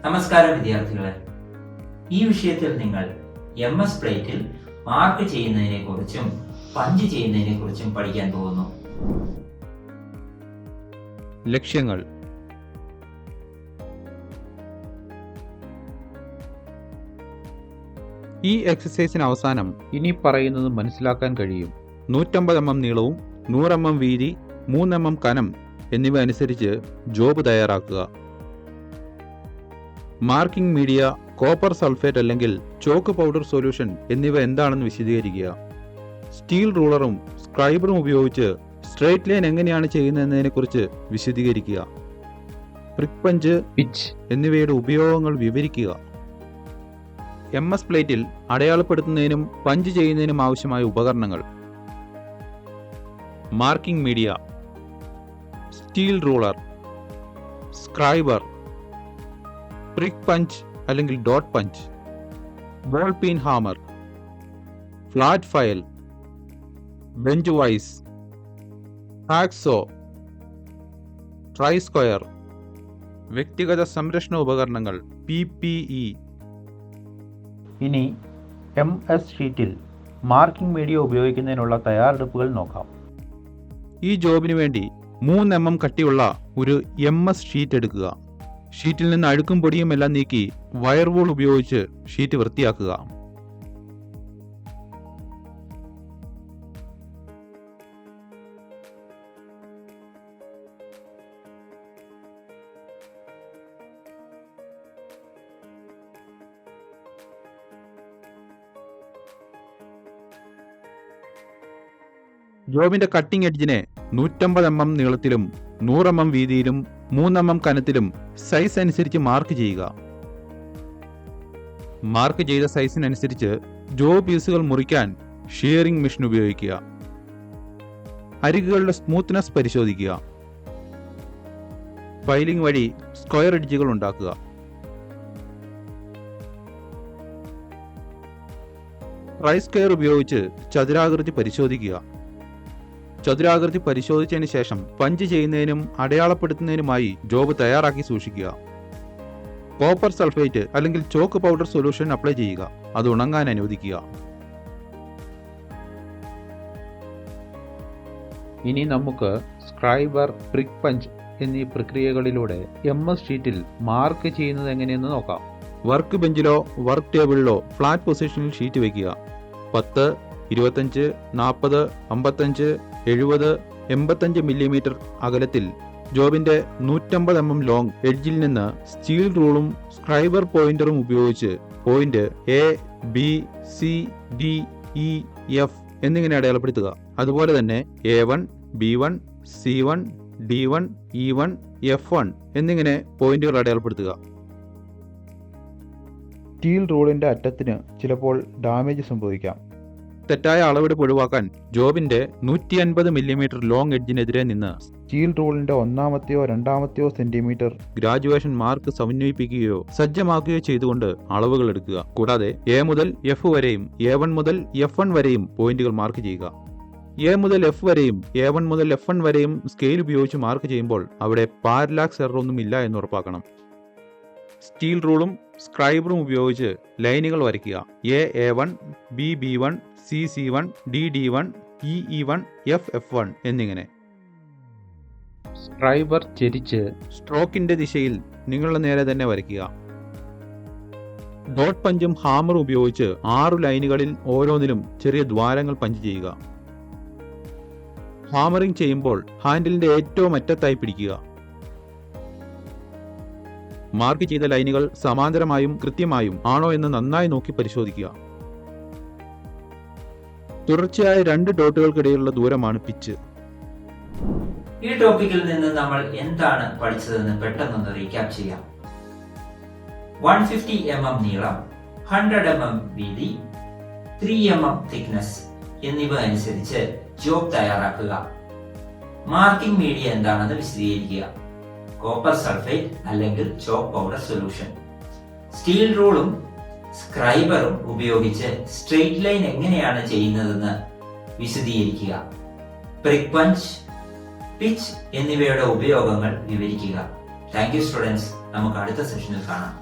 നമസ്കാരം വിദ്യാർത്ഥികളെ, ഈ വിഷയത്തിൽ നിങ്ങൾ MS പ്ലേറ്റിൽ മാർക്ക് ചെയ്യുന്നതിനെ കുറിച്ചും പഞ്ച് ചെയ്യുന്നതിനെ കുറിച്ചും പഠിക്കാൻ പോകുന്നു. ലക്ഷ്യങ്ങൾ. ഈ എക്സസൈസിന് അവസാനം ഇനി പറയുന്നത് മനസ്സിലാക്കാൻ കഴിയും. 150 mm നീളവും 100 mm വീതി 3 mm കനം എന്നിവ അനുസരിച്ച് ജോബ് തയ്യാറാക്കുക. മാർക്കിംഗ് മീഡിയ, കോപ്പർ സൾഫേറ്റ് അല്ലെങ്കിൽ ചോക്ക് പൗഡർ സൊല്യൂഷൻ എന്നിവ എന്താണെന്ന് വിശദീകരിക്കുക. സ്റ്റീൽ റൂളറും സ്ക്രൈബറും ഉപയോഗിച്ച് സ്ട്രെയിറ്റ് ലൈൻ എങ്ങനെയാണ് ചെയ്യുന്നതെന്നതിനെക്കുറിച്ച് വിശദീകരിക്കുക. പ്രിക് പഞ്ച്, പിച്ച് എന്നിവയുടെ ഉപയോഗങ്ങൾ വിവരിക്കുക. MS പ്ലേറ്റിൽ അടയാളപ്പെടുത്തുന്നതിനും പഞ്ച് ചെയ്യുന്നതിനും ആവശ്യമായ ഉപകരണങ്ങൾ. Marking media, steel ruler, scriber, prick punch അല്ലെങ്കിൽ dot punch, ball peen hammer, flat file, bench vice, hacksaw, try square, വ്യക്തിഗത സംരക്ഷണ ഉപകരണങ്ങൾ PPE. ഇനി MS ഷീറ്റിൽ മാർക്കിംഗ് മീഡിയ ഉപയോഗിക്കുന്നതിനുള്ള തയ്യാറെടുപ്പുകൾ നോക്കാം. ഈ ജോബിന് വേണ്ടി 3 mm കട്ടിയുള്ള ഒരു MS ഷീറ്റ് എടുക്കുക. ഷീറ്റിൽ നിന്ന് അഴുക്കും പൊടിയും എല്ലാം നീക്കി വയർവൂൾ ഉപയോഗിച്ച് ഷീറ്റ് വൃത്തിയാക്കുക. ജോബിന്റെ കട്ടിംഗ് എഡ്ജിനെ 150 mm നീളത്തിലും 100 mm വീതിയിലും 3 mm കനത്തിലും സൈസ് അനുസരിച്ച് മാർക്ക് ചെയ്യുക. മാർക്ക് ചെയ്ത സൈസിനനുസരിച്ച് ജോബ് പീസുകൾ മുറിക്കാൻ ഷിയറിംഗ് മെഷീൻ ഉപയോഗിക്കുക. അരികുകളുടെ സ്മൂത്ത്നെസ് പരിശോധിക്കുക. ഫൈലിംഗ് വഴി സ്ക്വയർ എഡ്ജുകൾ ഉണ്ടാക്കുക. ട്രൈ സ്ക്വയർ ഉപയോഗിച്ച് ചതുരാകൃതി പരിശോധിക്കുക. ചതുരാകൃതി പരിശോധിച്ചതിന് ശേഷം പഞ്ച് ചെയ്യുന്നതിനും അടയാളപ്പെടുത്തുന്നതിനുമായി ജോബ് തയ്യാറാക്കി സൂക്ഷിക്കുക. കോപ്പർ സൾഫേറ്റ് അല്ലെങ്കിൽ ചോക്ക് പൗഡർ സൊല്യൂഷൻ അപ്ലൈ ചെയ്യുക. അത് ഉണങ്ങാൻ അനുവദിക്കുക. ഇനി നമുക്ക് സ്ക്രൈബർ, പ്രിക് പഞ്ച് എന്നീ പ്രക്രിയകളിലൂടെ MS ഷീറ്റിൽ മാർക്ക് ചെയ്യുന്നത് എങ്ങനെയെന്ന് നോക്കാം. വർക്ക് ബെഞ്ചിലോ വർക്ക് ടേബിളിലോ ഫ്ലാറ്റ് പൊസിഷനിൽ ഷീറ്റ് വയ്ക്കുക. 10, 25, 40, 55, 70, 85 mm അകലത്തിൽ ജോബിന്റെ 150 mm ലോങ് എഡ്ജിൽ നിന്ന് സ്റ്റീൽ റൂളും സ്ക്രൈബർ പോയിന്ററും ഉപയോഗിച്ച് point A, B, C, D, E, F എന്നിങ്ങനെ അടയാളപ്പെടുത്തുക. അതുപോലെ തന്നെ A1, B1, C1, D1, E1, F1 എന്നിങ്ങനെ പോയിന്റുകൾ അടയാളപ്പെടുത്തുക. സ്റ്റീൽ റൂളിന്റെ അറ്റത്തിന് ചിലപ്പോൾ ഡാമേജ് സംഭവിക്കാം. തെറ്റായ അളവെടുപ്പ് ഒഴിവാക്കാൻ ജോബിന്റെ 150 mm ലോങ് എഡ്ജിനെതിരെ നിന്ന് സ്റ്റീൽ റൂളിന്റെ 1-ാമത്തെയോ 2-ാമത്തെയോ സെന്റിമീറ്റർ ഗ്രാജുവേഷൻ മാർക്ക് സമന്വയിപ്പിക്കുകയോ സജ്ജമാക്കുകയോ ചെയ്തുകൊണ്ട് അളവുകൾ എടുക്കുക. കൂടാതെ A മുതൽ F വരെയും A1 മുതൽ F1 വരെയും പോയിന്റുകൾ മാർക്ക് ചെയ്യുക. A മുതൽ F വരെയും A1 മുതൽ F1 വരെയും സ്കെയിൽ ഉപയോഗിച്ച് മാർക്ക് ചെയ്യുമ്പോൾ അവിടെ പാരലാക്സ് എറർ ഒന്നും ഇല്ല എന്ന് ഉറപ്പാക്കണം. സ്റ്റീൽ റൂളും സ്ക്രൈബറും ഉപയോഗിച്ച് ലൈനുകൾ വരയ്ക്കുക. A1, B1, C1, D1, E1, F1 എന്നിങ്ങനെ. സ്ക്രൈബർ ചെരിച്ച് സ്ട്രോക്കിന്റെ ദിശയിൽ നിങ്ങളുടെ നേരെ തന്നെ വരയ്ക്കുക. ഡോട്ട് പഞ്ചും ഹാമറും ഉപയോഗിച്ച് 6 ലൈനുകളിൽ ഓരോന്നിലും ചെറിയ ദ്വാരങ്ങൾ പഞ്ച് ചെയ്യുക. ഹാമറിംഗ് ചെയ്യുമ്പോൾ ഹാൻഡിലിന്റെ ഏറ്റവും അറ്റത്തായി പിടിക്കുക. മാർക്ക് ചെയ്ത ലൈനുകൾ സമാന്തരമായും കൃത്യമായും ആണോ എന്ന് നന്നായി നോക്കി പരിശോധിക്കുക. തുടർച്ചയായ 2 ഡോട്ടുകൾക്കിടയിലുള്ള ദൂരമാണ് പിച്ച്. ഈ ടോപ്പിക്കിൽ നിന്ന് നമ്മൾ എന്താണ് പഠിച്ചതെന്ന് പെട്ടെന്നൊന്ന് റീക്യാപ്പ് ചെയ്യാം. 150 mm നീളം, 100 mm വീതി, 3 mm തിക്നെസ് എന്നിവ അനുസരിച്ച് ജോബ് തയ്യാറാക്കുക. മാർക്കിംഗ് മീഡിയ എന്താണെന്ന് വിശദീകരിക്കുക. കോപ്പർ സൾഫേറ്റ് അല്ലെങ്കിൽ ചോക്ക് പൗഡർ സൊല്യൂഷൻ. സ്റ്റീൽ റൂളും സ്ക്രൈബറും ഉപയോഗിച്ച് സ്ട്രെയിറ്റ് ലൈൻ എങ്ങനെയാണ് ചെയ്യുന്നതെന്ന് വിശദീകരിക്കുക. പ്രിക് പഞ്ച്, പിച്ച് എന്നിവയുടെ ഉപയോഗങ്ങൾ വിവരിക്കുക. Thank you students. നമുക്ക് അടുത്ത സെഷനിൽ കാണാം.